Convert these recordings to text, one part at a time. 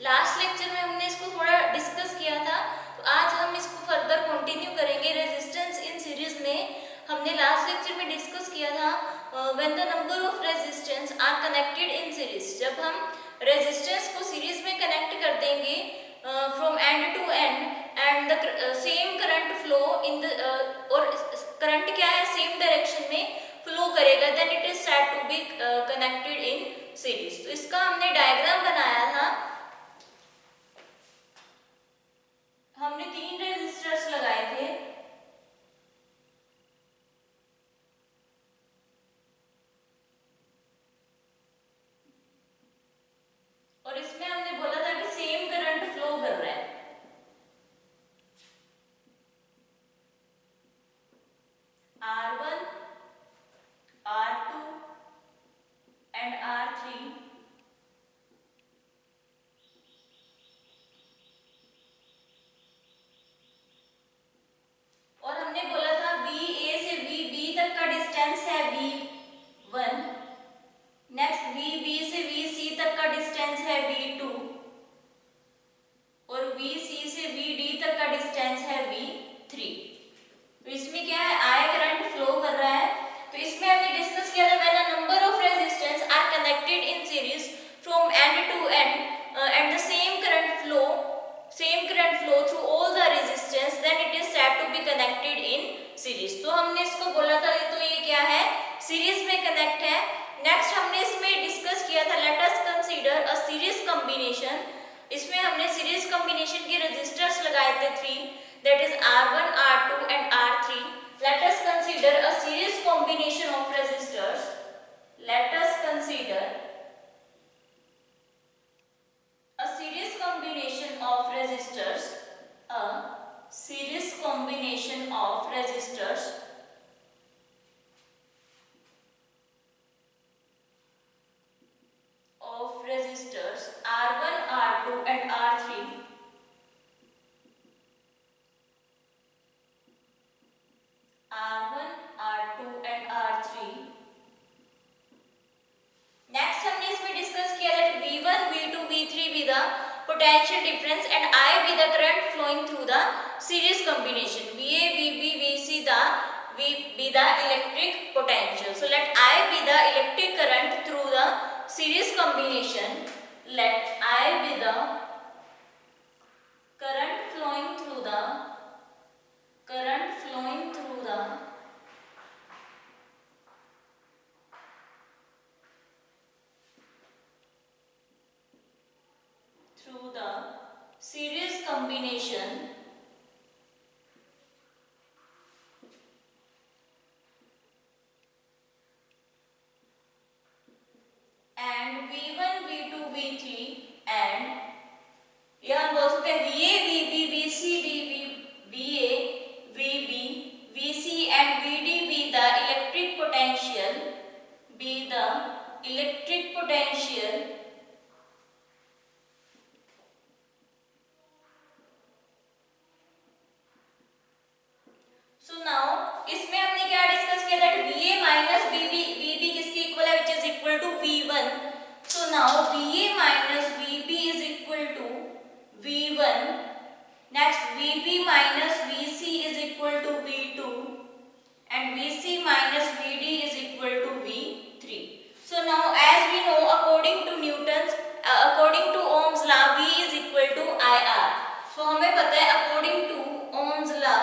Last lecture में हमने इसको थोड़ा डिस्कस किया था, तो आज हम इसको फर्दर कंटिन्यू करेंगे। रेजिस्टेंस इन सीरीज में हमने लास्ट लेक्चर में डिस्कस किया था when the number of resistance are connected in series. जब हम रेजिस्टेंस को सीरीज में कनेक्ट कर देंगे from end to end and the same current flow in the और करंट क्या है, सेम डायरेक्शन में फ्लो करेगा, then it is said to be connected in series. तो इसका हमने डायग्राम बनाया था। हमने 3 रेजिस्टर्स लगाए थे, और इसमें हमने बोला था कि सेम करंट फ्लो कर रहा है। R1, R2 एंड R3 और हमने बोला था VA से VB तक का डिस्टेंस है V1, नेक्स्ट VB से VC तक का डिस्टेंस है V2 और VC से VD तक का डिस्टेंस है V3। तो इसमें क्या है, I करंट फ्लो कर रहा है। तो इसमें हमने डिस्कस किया था when a number of resistance are connected in series from end to end and the same current flow through all the resistance, then it is said to be connected in series. तो हमने इसको बोला था, तो ये क्या है, series में कनेक्ट है। नेक्स्ट हमने इसमें डिस्कस किया था, let us consider a series combination. इसमें हमने सीरीज कॉम्बिनेशन के रेजिस्टर्स लगाए थे 3, that is R1, R2 and R3. Let us consider a series combination of resistors. Let us consider a series combination of resistors. A series combination of resistors R1, R2 and R3. R1, R2 and R3. Next हमने इसमें discuss किया that V1, V2, V3 be the potential difference and I be the current flowing through the series combination. VA, VB, VC be the electric potential. So let I be the electric current through the series combination. Let I be the current flowing through the series combination and V1, V2, V3 and यह हम बोल सकते हैं VA, VB, VC, VA, VB, VC and VD be the electric potential, So now इसमें हमने क्या discuss किया that VA minus VB किसके इक्वल है, which is equal to V1. So now VA minus VB is equal to V1. Next VB minus VC is equal to V2 and VC minus VD is equal to V3. So now as we know, according to Ohm's law, V is equal to IR. So हमें पता है according to Ohm's law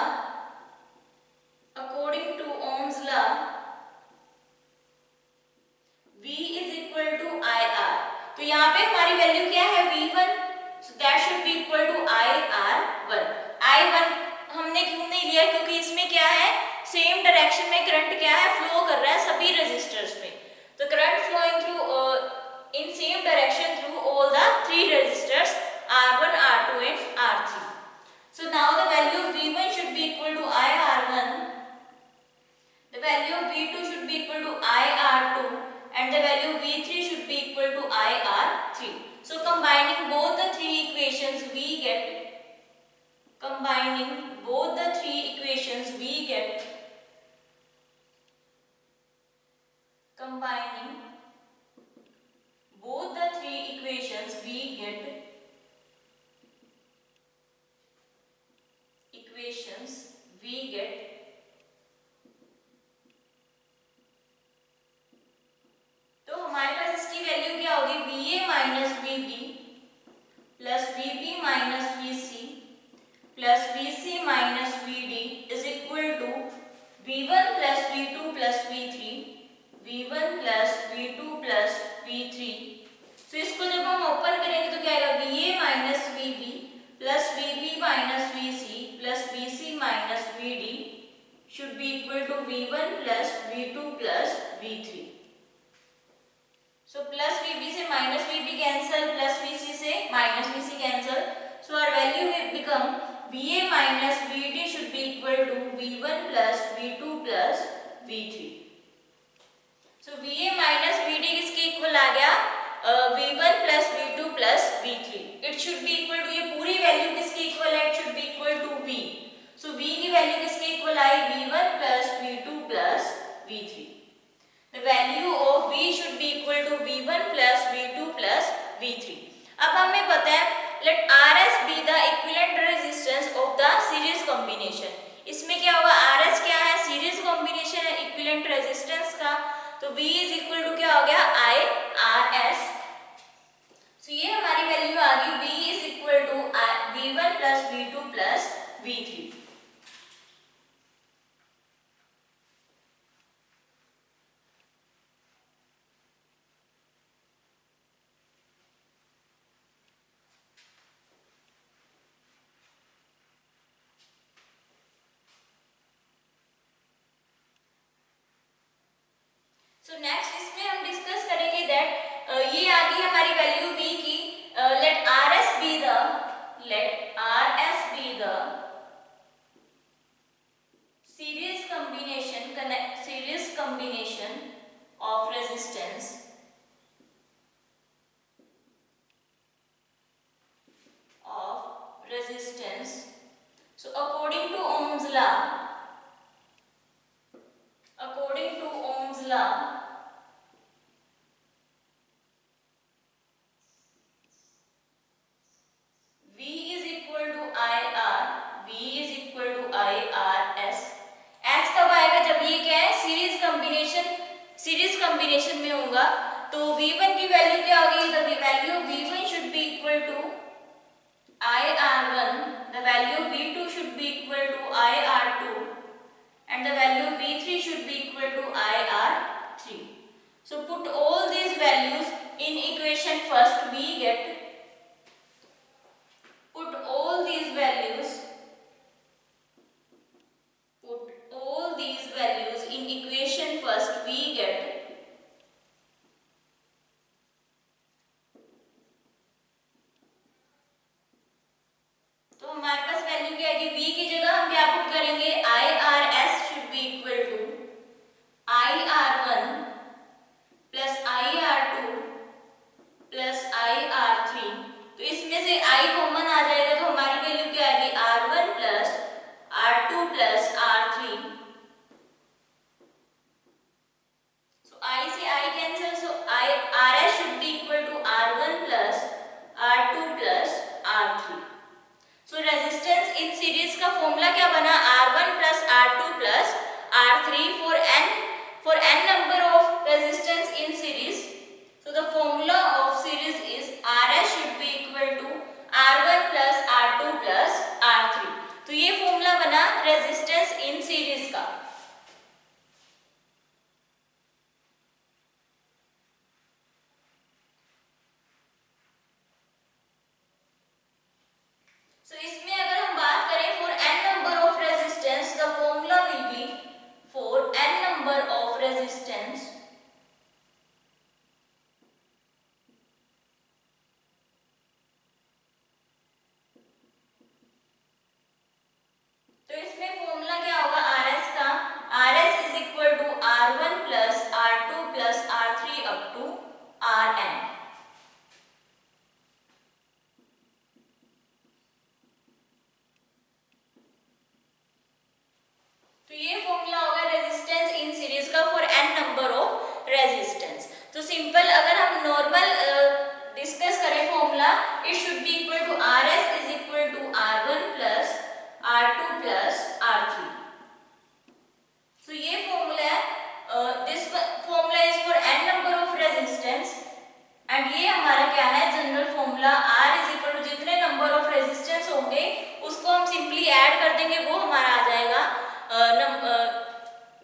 V is equal to IR. तो यहाँ पे हमारी value क्या है, V1, so that should be equal to IR1. I1 हमने क्यों नहीं लिया, क्योंकि इसमें क्या है, सेम डायरेक्शन में करंट क्या है, फ्लो कर रहा है सभी रेजिस्टर्स में। तो current flowing through in same direction through all the 3 resistors R1, R2 and R3. So now the value of V1 should be equal to IR1. The value of V2 should be equal to IR2 and the value of V3 should be equal to IR3. So combining both the three equations we get minus VB plus VB minus VC plus VC minus VD is equal to V1 plus V2 plus V3, V1 plus V2 plus V3. तो इसको जब हम open करेंगे तो क्या आएगा VA minus VB plus VB minus VC plus VC minus VD should be equal to V1 plus V2 plus V3. So plus VB से minus VB cancel, plus VC से minus VC cancel. So our value will become VA minus VD should be equal to V1 plus V2 plus V3. So VA minus VD किसके equal आ गया? V1 plus V2 plus V3. It should be equal to, ये पूरी value किसके equal है? It should be equal to V. So V की value किसके equal I? V1 plus V2 plus V3. The value of V should be equal to V1 plus V2 plus V3. अब हमें पता है let RS be the equivalent resistance of the series combination. इसमें क्या होगा? RS क्या है? Series combination है इक्विवेलेंट रेजिस्टेंस का. तो V इज इक्वल टू क्या हो गया? IRS. सो ये हमारी वैल्यू आ गई V is equal to V1 plus V2 plus V3. So next इसमें हम डिस्कस करेंगे दैट ये आ गई हमारी वैल्यू V की. Let RS be the series combination of resistance So according to Ohm's law, V is equal to IRS. S कब आएगा? जब ये क्या है? सीरीज कॉम्बिनेशन में होगा. तो V1 की वैल्यू क्या होगी? The value of V1 should be equal to IR1. The value of V2 should be equal to IR2. And the value of V3 should be equal to IR3. So put all these values in equation first. We get put all these values in equation first. We get तो हमारे पास value क्या आएगी? V की जगह हम क्या put करेंगे? IRS should be equal to IR1 plus IR2 plus IR3. तो इसमें से I कॉमन आ जाएगा तो हमारी वैल्यू क्या आएगी? R1 plus R2 plus R3. So I से I cancel. So RS should be equal to R1 plus R2 plus R3. So resistance in series का फॉर्मूला क्या बना? R1 plus R2 plus R3 for n number of resistance in series. So the formula of series is RS should be equal to R1 plus R2 plus R3. तो ये formula बना resistance in series का. So इसमें अगर हम बात करें for n number of resistance, the formula will be for n number of resistance तो इसमें फॉर्मूला क्या होगा? RS का RS is equal to R1 plus R2 plus R3 up to Rn. तो ये फॉर्मूला होगा रेजिस्टेंस इन सीरीज का for n number of and ये हमारा क्या है general formula R is equal to जितने नंबर ऑफ रेजिस्टेंस होंगे उसको हम सिंपली ऐड कर देंगे, वो हमारा आ जाएगा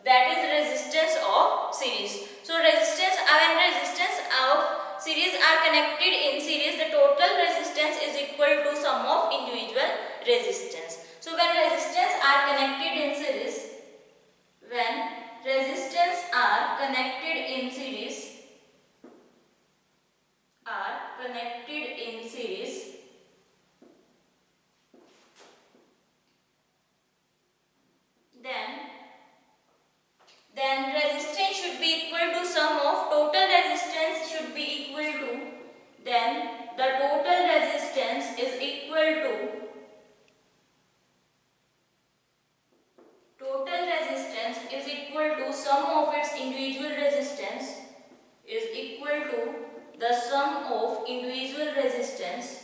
that is resistance of series. So resistance when resistance of series are connected in series, the total resistance is equal to sum of individual resistance. So when resistance are connected in series, when resistance are connected in series, then resistance should be equal to sum of total resistance should be equal to, then the total resistance is equal to sum of its individual resistance is equal to the sum of individual resistance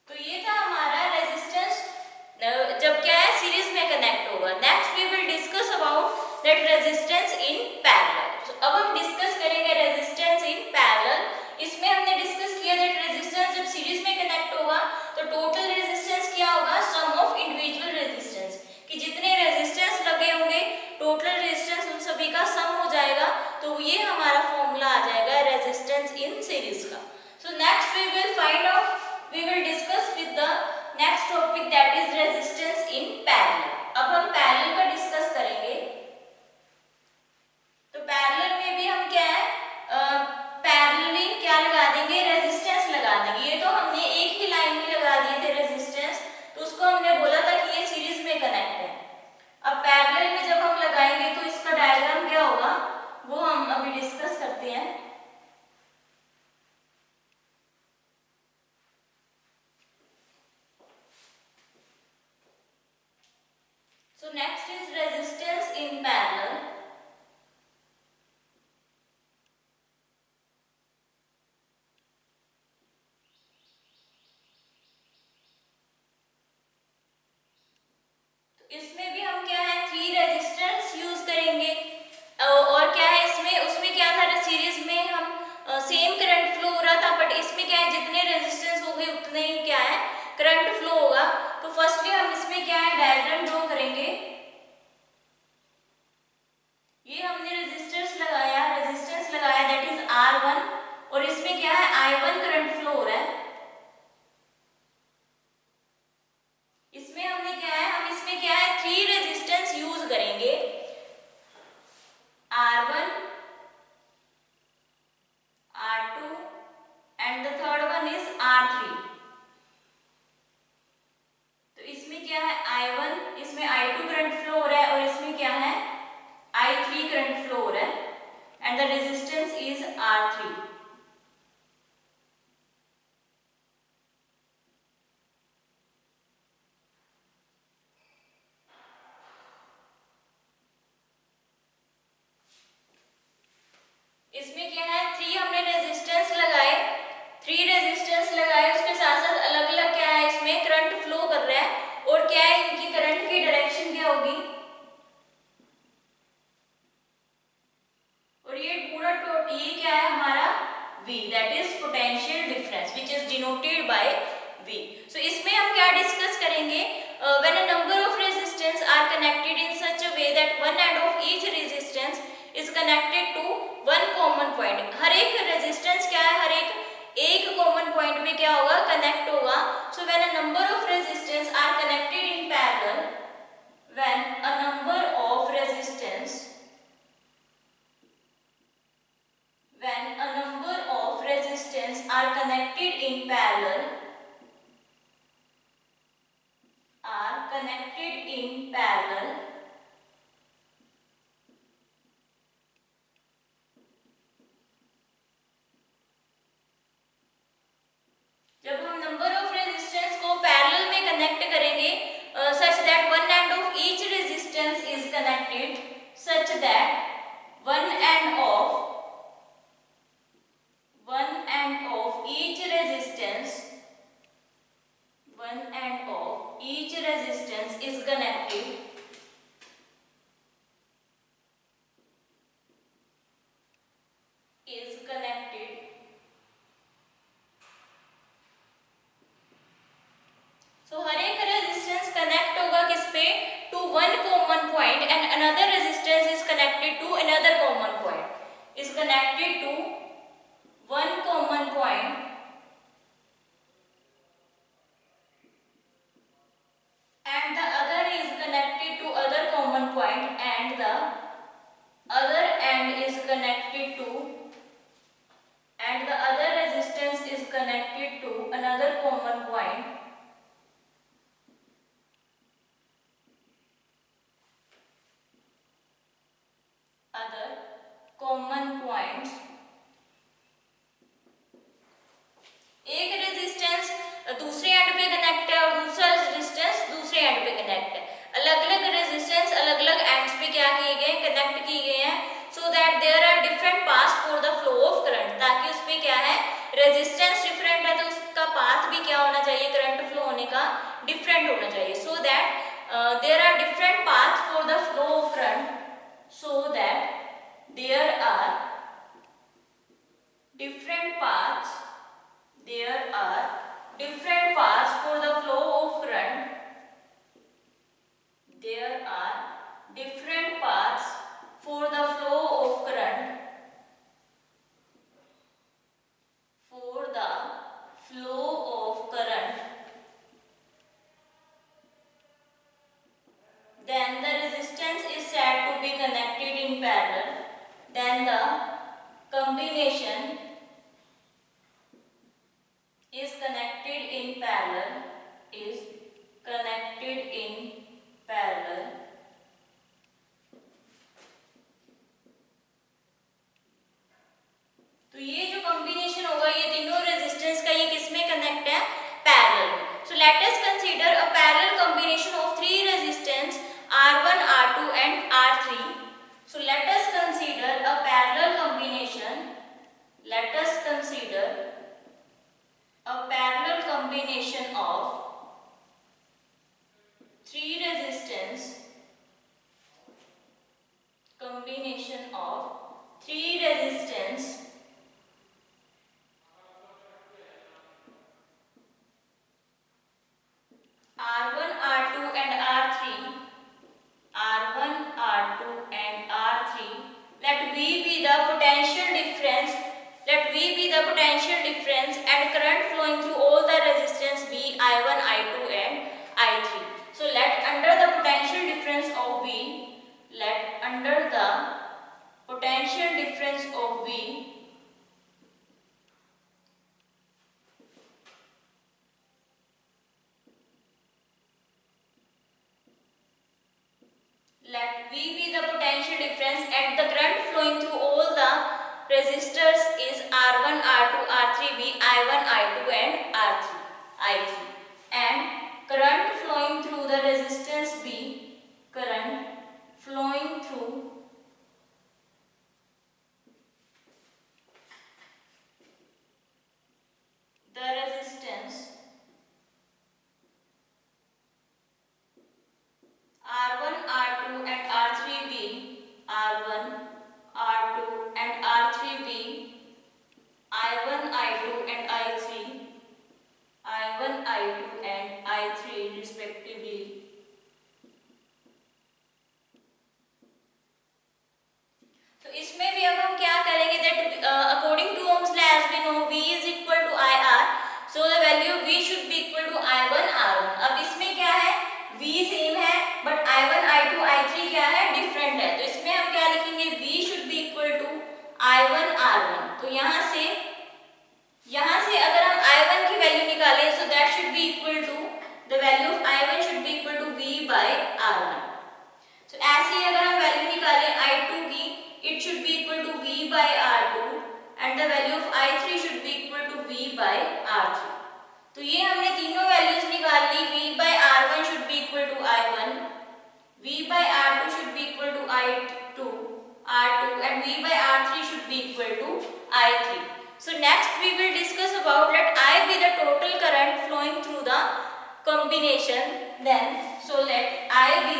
तो ये था हमारा resistance जब क्या है series में connect होगा। Next we will discuss about that resistance in parallel. अब हम डिस्कस करेंगे रेजिस्टेंस इन पैरेलल। इसमें हमने डिस्कस किया दैट रेजिस्टेंस जब सीरीज में कनेक्ट होगा तो टोटल रेजिस्टेंस क्या होगा सम ऑफ इंडिविजुअल रेजिस्टेंस, कि जितने रेजिस्टेंस लगे होंगे टोटल रेजिस्टेंस उन सभी का सम हो जाएगा। तो ये हमारा फॉर्मूला आ जाएगा रेजिस्टेंस इन सीरीज का। So next we will find out we will discuss with the next topic that is resistance in parallel. अब हम पैरेलल का डिस्कस करेंगे। तो पैरेलल में भी हम क्या है पैरेलली क्या लगा देंगे रेजिस्टेंस लगा देंगे। ये तो हमने एक ही लाइन में लगा दिए थे रेजिस्टेंस, तो उसको हमने बोला था कि ये सीरीज में कनेक्ट है। अब पैरेलल में जब हम लगाएंगे तो इसका डायग्राम क्या होगा वो हम अभी डिस्कस करते हैं। So next is resistance in parallel. तो इसमें भी हम क्या है 3 रेजिस्टेंस यूज करेंगे और क्या है इसमें उसमें क्या था सीरीज में हम सेम करंट फ्लो हो रहा था, बट इसमें क्या है जितने रेजिस्टेंस हो गए उतने ही क्या है करंट फ्लो होगा। तो फर्स्टली हम इसमें क्या है डायग्राम ड्रॉ करेंगे। ये हमने रेजिस्टेंस लगाया दैट इज R1 और इसमें क्या है I1 करंट फ्लो हो रहा है। इसमें हमने क्या है हम इसमें क्या है 3 रेजिस्टेंस यूज करेंगे R1, R2 and the third one is R3। तो इसमें क्या है I1 इसमें I2 करंट फ्लो हो रहा है और इसमें क्या है I3 करंट फ्लो हो रहा है and the resistance is R3। इसमें क्या है 3 हमने रेजिस्टेंस लगाए, 3 रेजिस्टेंस लगाए उसके साथ साथ अलग अलग क्या है इसमें करंट फ्लो कर रहा है और क्या है इनकी करंट की डायरेक्शन क्या होगी और ये पूरा ये क्या है हमारा V that is potential difference which is denoted by V। So इसमें हम क्या डिस्कस करेंगे when a number of resistance are connected in such a way that one end of each resistance is connected to one common point. हर एक resistance क्या है हर एक common point पे क्या होगा कनेक्ट होगा। So when a number of resistance are connected in parallel, when a number of resistance when a number of resistance are connected in parallel जब हम नंबर ऑफ रेजिस्टेंस को पैरेलल में connect करेंगे such that one end of each resistance is connected such that one end of each resistance connected to one common point and the other is connected to other common point and the other end is connected to and the other resistance is connected to another common point, other common points, एक resistance दूसरे and पे connect है और दूसरा resistance दूसरे and पे connect है, अलग अलग रेजिस्टेंस अलग अलग एंड्स पे क्या किए गए हैं, कनेक्ट किए गए हैं, so that there are different paths for the flow of current, ताकि उस पे क्या है रेजिस्टेंस डिफरेंट है तो उसका पाथ भी क्या होना चाहिए, करंट फ्लो होने का डिफरेंट होना चाहिए, so that there are different path for the flow of current, so that there are different paths there are different paths for the flow of current, there are different paths for the flow of current, for the flow of current, then the resistance is said to be connected in parallel, then the combination is connected in parallel, is connected in parallel, तो ये जो combination होगा ये तीनों resistance का ये किसमें connect है, पैरेलल में, so let us consider a parallel combination of three resistance R1 R2 and R3, so let us consider a parallel combination, let us consider a parallel combination of three resistance, combination of three resistance R1 R2 and R3, R1 R2 and R3, let V be the potential difference, let V be the potential difference and current flowing through all the resistance be I1, I2 and I3. So let under the potential difference of V, let under the potential difference of V, let V be the potential difference and the current flowing through all the resistors is R1, R2, R3 be I1, I2 and R3, I3, and current flowing through the resistance be current flowing through the resistance R1, R2 and R3 be R1, R2 and R3 be I1, I2 and I3, I1, I2 and I3 respectively. तो इसमें भी अब हम क्या करेंगे that according to Ohm's law as we know V is equal to IR, so the value of V should be equal to I1 R1. अब इसमें क्या है V सेम है but I1 I2 I3 क्या है डिफरेंट है, तो इसमें हम क्या लिखेंगे V should be equal to I1 R1. तो यहाँ से अगर हम I1 की वैल्यू निकालें so that should be equal to the value of I1 should be equal to V by R1. So ऐसे ही अगर हम वैल्यू निकालें I2 की, it should be equal to V by R2 and the value of I3 should be equal to V by R3. तो ये हमने तीनों values निकाल ली, V by R1 should be equal to I1, V by R2 should be equal to I2 and V by R3 should be equal to I3. So next we will discuss about let I be the total current flowing through the combination, then so let I be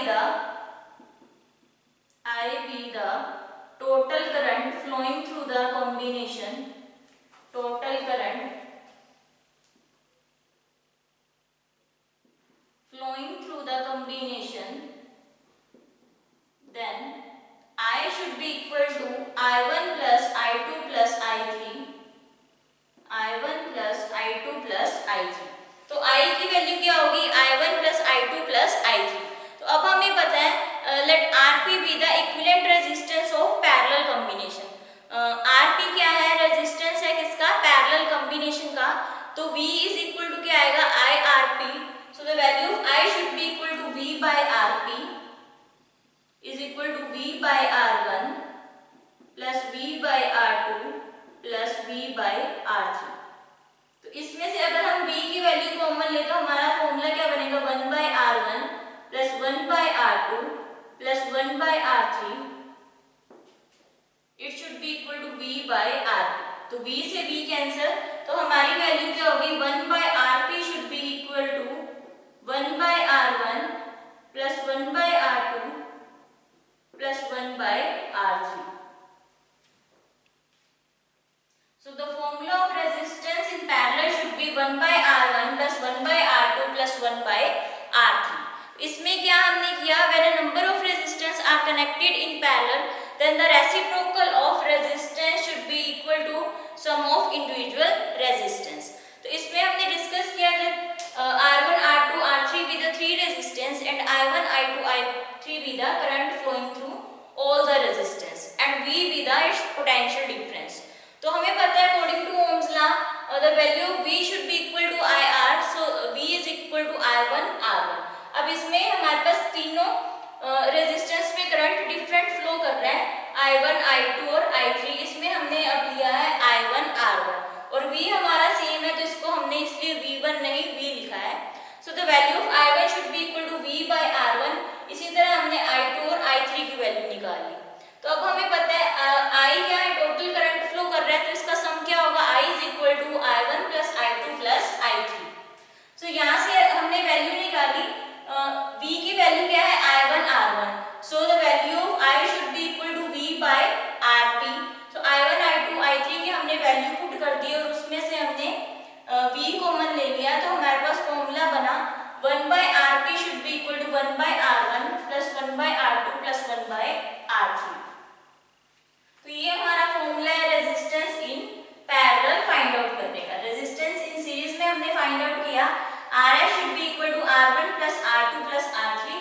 the total current flowing through the combination, total current flowing through the combination, then I should be equal to I1 plus I2 I3। तो I की value क्या होगी, I1 plus I2 plus I3। तो अब हमें पता है let Rp be the equivalent resistance of parallel combination. Rp क्या है, रेजिस्टेंस है किसका, पैरेलल कॉम्बिनेशन का। तो V इज इक्वल टू क्या आएगा, IRP। So the value of I should be equal to V by RP is equal to V by R1 plus V by R2 plus V by R3। तो इसमें से अगर हम V की value common ले तो हमारा फॉर्मूला क्या बनेगा, 1 by R1 plus 1 by R2 plus 1 by R3 it should be equal to V by RP। तो V से V कैंसिल, तो हमारी वैल्यू क्या होगी, 1 by RP should be equal to 1 by R1 plus 1 by R2 plus 1 by R3। So the formula of resistance in parallel should be 1 by R1 plus 1 by R2 plus 1 by R3। इसमें क्या हमने किया, when a number of resistance are connected in parallel then the reciprocal of resistance should be equal to sum of individual resistance। तो इसमें हमने discuss किया that R1 R2 R3 be the three resistance and I1 I2 I3 be the current flowing through all the resistance and V be the its potential difference। तो हमें पता है according to Ohm's law the value of V should be equal to IR, so V is equal to I1 R1। अब इसमें हमारे पास तीनों resistance में current different flow कर रहा है, I1 I2 और I3। इसमें हमने अब लिया है I1 R1 और V हमारा सेम है तो इसको हमने इसलिए V1 नहीं V लिखा है। So the value of I1 should be equal to V by R1। इसी तरह हमने I2 और I3 की वैल्यू निकाल ली। तो अब हमें पता है I क्या है, टोटल करंट फ्लो कर रहा है, तो इसका सम क्या होगा, I is equal to I1 plus I2 plus I3। So यहाँ से हमने वैल्यू निकाली, V की वैल्यू क्या है, I1 R1। So the value of I should be equal to V by RP। So I1 I2 I3 की हमने value put कर दी और उसमें से हमने V कॉमन ले लिया, तो हमारे पास फॉर्मूला बना 1 by RP should be equal to 1 by R1 plus 1 by R2 plus 1 by R3। तो ये हमारा फॉर्मूला है resistance in parallel find out करने का। रेजिस्टेंस इन सीरीज में हमने फाइंड आउट किया Rs should be equal to R1 plus R2 plus R3,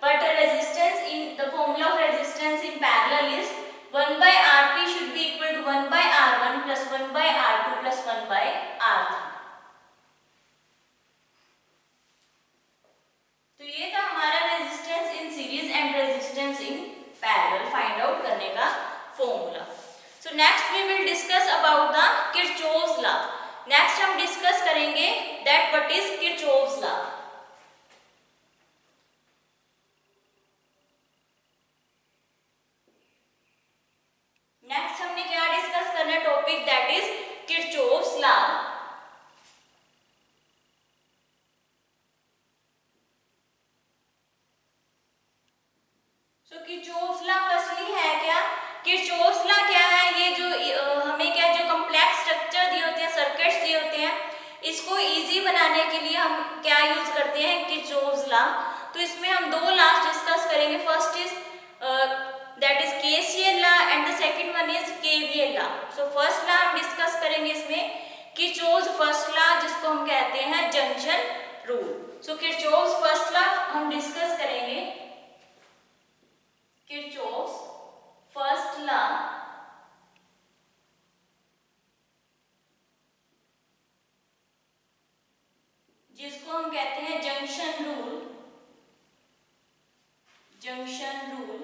but resistance in the formula of resistance in parallel is 1 by Rp should be equal to 1 by R1 plus 1 by R2 plus 1 by R3। तो ये था हमारा resistance in series and resistance in parallel find out करने का formula. So next we will discuss about the Kirchhoff's law. नेक्स्ट हम discuss करेंगे that what is Kirchhoff's law. नेक्स्ट हमने क्या डिस्कस करना है, topic that is Kirchhoff's law. So Kirchhoff's law firstly है क्या, किरचॉफ्स लॉ क्या है, ये जो हमें क्या जो कॉम्प्लेक्स स्ट्रक्चर दिए होते हैं, सर्किट्स दिए होते हैं, इसको इजी बनाने के लिए हम क्या यूज करते हैं, किरचॉफ्स लॉ। तो इसमें हम दो लॉज डिस्कस करेंगे, first is that is KCL law and the second one is KVL law. So first law हम डिस्कस करेंगे इसमें किरचॉफ्स फर्स्ट लॉ, जिसको हम कहते हैं जंक्शन रूल। सो किरचॉफ्स फर्स्ट लॉ हम डिस्कस करेंगे, किरचॉफ्स फर्स्ट लॉ जिसको हम कहते हैं जंक्शन रूल, जंक्शन रूल।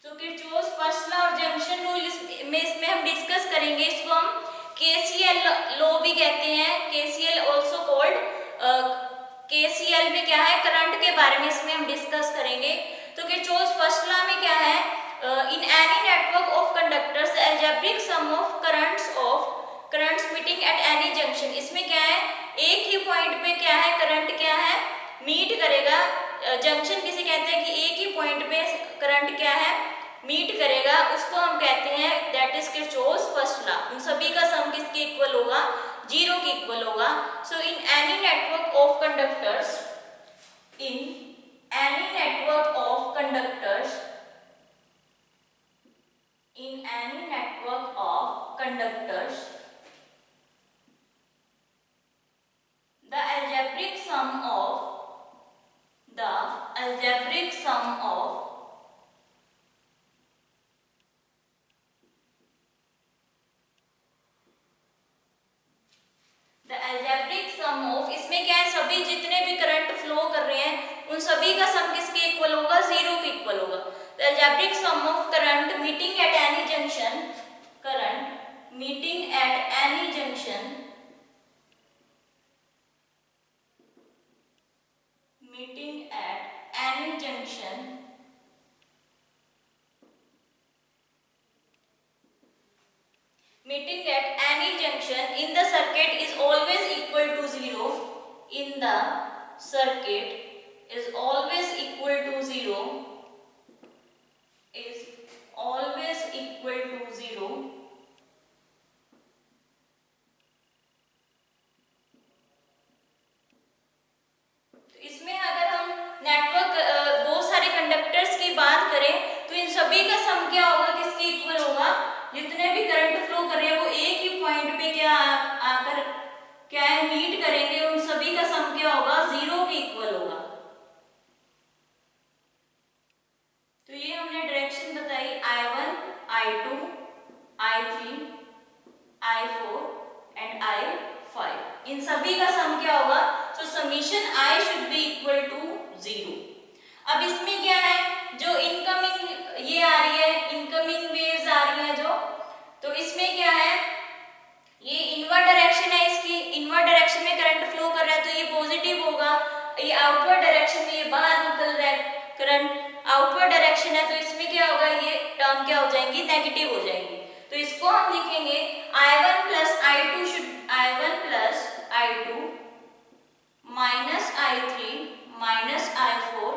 तो किरचॉफ्स फर्स्ट लॉ और जंक्शन रूल इसमें हम डिस्कस करेंगे, इसको हम KCL लॉ भी कहते हैं, KCL आल्सो कॉल्ड। KCL में क्या है, करंट के बारे में इसमें हम डिस्कस करेंगे। तो किरचॉफ्स फर्स्ट लॉ में क्या है, in any network of conductors the algebraic sum of currents meeting at any junction. इसमें क्या है, एक ही पॉइंट पे क्या है, करंट क्या है, मीट करेगा। जंक्शन किसे कहते हैं कि एक ही पॉइंट पे करंट क्या है, मीट करेगा, उसको हम कहते हैं that is Kirchhoff's first law. उन सभी का सम किसके इक्वल होगा, 0 के इक्वल होगा। So in any network of conductors, in any network of conductors, in any network network of conductors, the algebraic sum of the algebraic sum of इसमें क्या है, सभी जितने भी करंट फ्लो कर रहे हैं उन सभी का सम किसके इक्वल होगा, जीरो के इक्वल होगा। The algebraic sum of current meeting at any junction, current meeting at any junction, meeting at any junction meeting at any junction in the circuit is always equal to 0, in the circuit is always equal to 0, is always equal to 0, तो इसमें अगर हम network बहुत सारे conductors की बात करें तो इन सभी का सम क्या होगा, किसके इक्वल होगा, जितने भी करंट फ्लो कर रहे हैं वो एक ही पॉइंट पे क्या आकर क्या है मीट करेंगे, उन सभी का सम क्या होगा, जीरो के इक्वल होगा। तो ये हमने डायरेक्शन बताई I1, I2, I3, I4 and I5, इन सभी का सम क्या होगा, तो summation I should be equal to 0। अब इसमें क्या है, जो इनकमिंग ये आ रही है, इनकमिंग वेव्स आ रही है जो, तो इसमें क्या है, ये इनवर्ड डायरेक्शन है, इसकी इनवर्ड डायरेक्शन में करंट फ्लो कर रहा है तो ये पॉजिटिव होगा, ये आउटवर्ड डायरेक्शन में ये बाहर निकल रहा है, करंट आउटवर्ड डायरेक्शन है तो इसमें क्या होगा, ये टर्म क्या हो जाएंगी, नेगेटिव हो जाएंगी। तो इसको हम लिखेंगे I1 plus I2 should I1 plus I2 minus I3 minus I4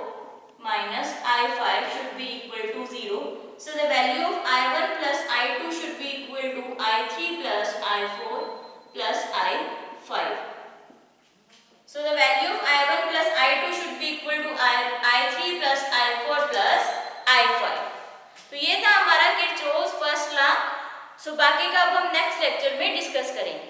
minus I5 should be equal to 0. So the value of I1 plus I2 should be equal to I3 plus I4 plus I5. So the value of I1 plus I2 should be equal to I3 plus I4 plus I5. तो ये था हमारा Kirchhoff's first law. सो बाकी का अब हम next lecture में discuss करेंगे।